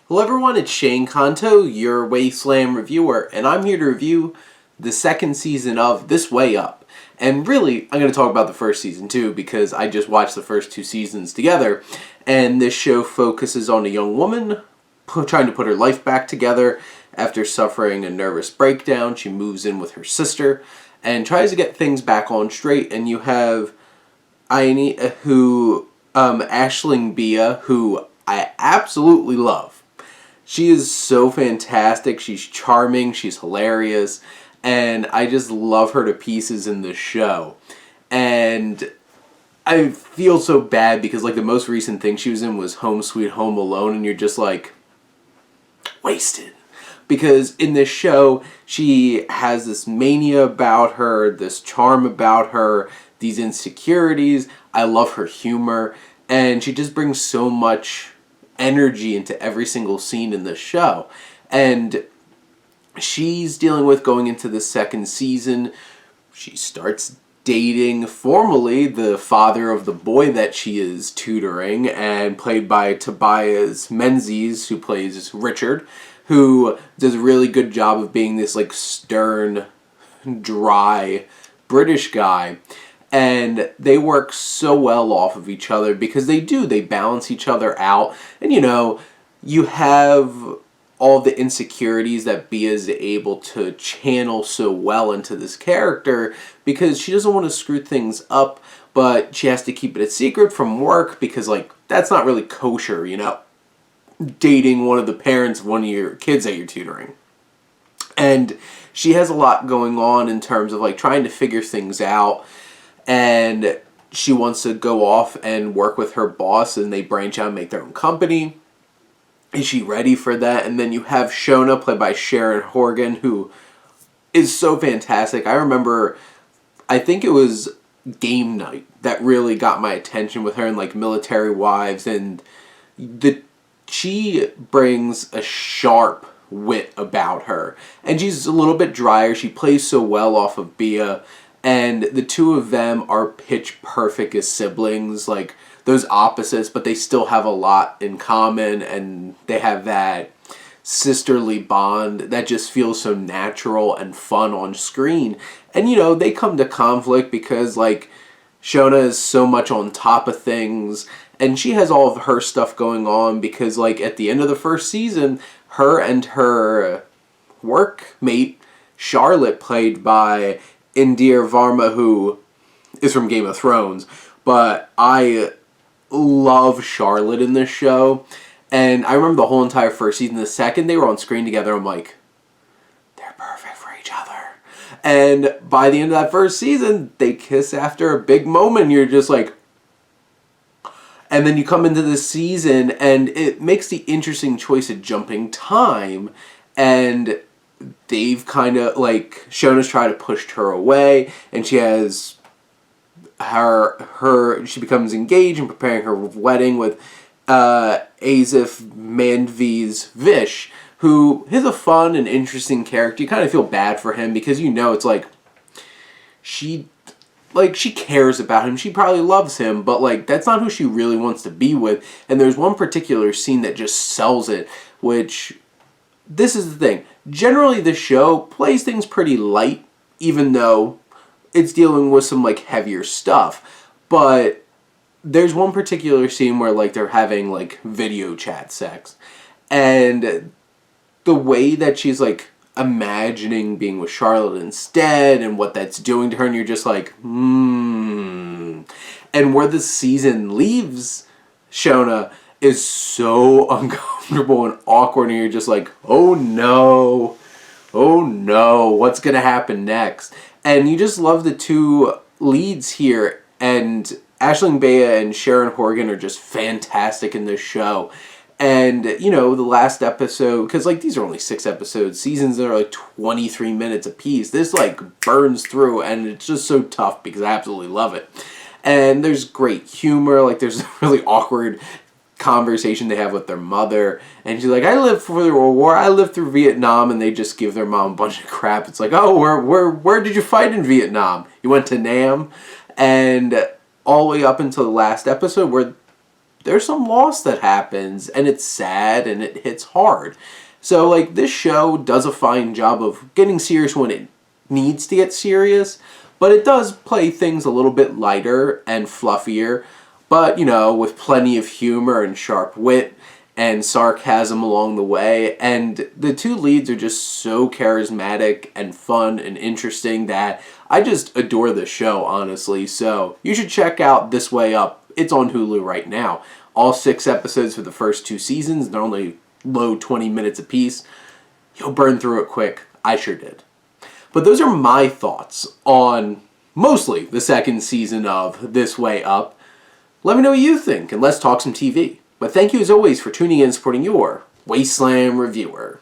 Hello everyone, it's Shane Kanto, your Wasteland reviewer, and I'm here to review the second season of This Way Up. And really, I'm going to talk about the first season too, because I just watched the first two seasons together, and this show focuses on a young woman trying to put her life back together after suffering a nervous breakdown. She moves in with her sister and tries to get things back on straight, and you have Aisling Bea, who I absolutely love. She is so fantastic. She's charming. She's hilarious. And I just love her to pieces in this show. And I feel so bad because, like, the most recent thing she was in was Home Sweet Home Alone. And you're just like, wasted. Because in this show, she has this mania about her, this charm about her, these insecurities. I love her humor. And she just brings so much energy into every single scene in this show. And she's dealing with going into the second season. She starts dating formally the father of the boy that she is tutoring, and played by Tobias Menzies, who plays Richard, who does a really good job of being this like stern, dry British guy. And they work so well off of each other because they balance each other out. And you have all the insecurities that Bea is able to channel so well into this character because she doesn't want to screw things up, but she has to keep it a secret from work because, like, that's not really kosher, dating one of the parents of one of your kids that you're tutoring. And she has a lot going on in terms of, like, trying to figure things out. And she wants to go off and work with her boss, and they branch out and make their own company. Is she ready for that? And then you have Shona, played by Sharon Horgan, who is so fantastic. I remember, I think it was Game Night that really got my attention with her, and like Military Wives, and she brings a sharp wit about her. And she's a little bit drier. She plays so well off of Bea. And the two of them are pitch perfect as siblings, like those opposites, but they still have a lot in common, and they have that sisterly bond that just feels so natural and fun on screen. And, they come to conflict because, like, Shona is so much on top of things, and she has all of her stuff going on because, like, at the end of the first season, her and her workmate, Charlotte, played by Indira Varma, who is from Game of Thrones, but I love Charlotte in this show, and I remember the whole entire first season. The second they were on screen together, I'm like, they're perfect for each other. And by the end of that first season, they kiss after a big moment, and you're just like, and then you come into this season, and it makes the interesting choice of jumping time, and they've kind of, like, Shona's trying to push her away, and she has she becomes engaged and preparing her wedding with Aasif Mandvi's Vish, who is a fun and interesting character. You kind of feel bad for him because it's like she cares about him. She probably loves him, but, like, that's not who she really wants to be with. And there's one particular scene that just sells it, which, this is the thing. Generally, the show plays things pretty light, even though it's dealing with some, like, heavier stuff. But there's one particular scene where, like, they're having, like, video chat sex. And the way that she's, like, imagining being with Charlotte instead and what that's doing to her, and you're just like, And where the season leaves Shona is so uncomfortable and awkward, and you're just like, oh no, what's gonna happen next? And you just love the two leads here, and Aisling Bea and Sharon Horgan are just fantastic in this show. And, the last episode, because, like, these are only 6 episodes, seasons that are, like, 23 minutes apiece, this, like, burns through, and it's just so tough because I absolutely love it. And there's great humor, like, there's a really awkward conversation they have with their mother, and she's like, I lived through the World War, I lived through Vietnam, and they just give their mom a bunch of crap. It's like, oh, where did you fight in Vietnam? You went to Nam? And all the way up until the last episode where there's some loss that happens, and it's sad, and it hits hard. So, like, this show does a fine job of getting serious when it needs to get serious, but it does play things a little bit lighter and fluffier, but, you know, with plenty of humor and sharp wit and sarcasm along the way, and the two leads are just so charismatic and fun and interesting that I just adore the show, honestly. So you should check out This Way Up. It's on Hulu right now. All 6 episodes for the first 2 seasons. They're only low 20 minutes apiece. You'll burn through it quick. I sure did. But those are my thoughts on mostly the 2nd season of This Way Up. Let me know what you think, and let's talk some TV. But thank you as always for tuning in and supporting your Wasteland reviewer.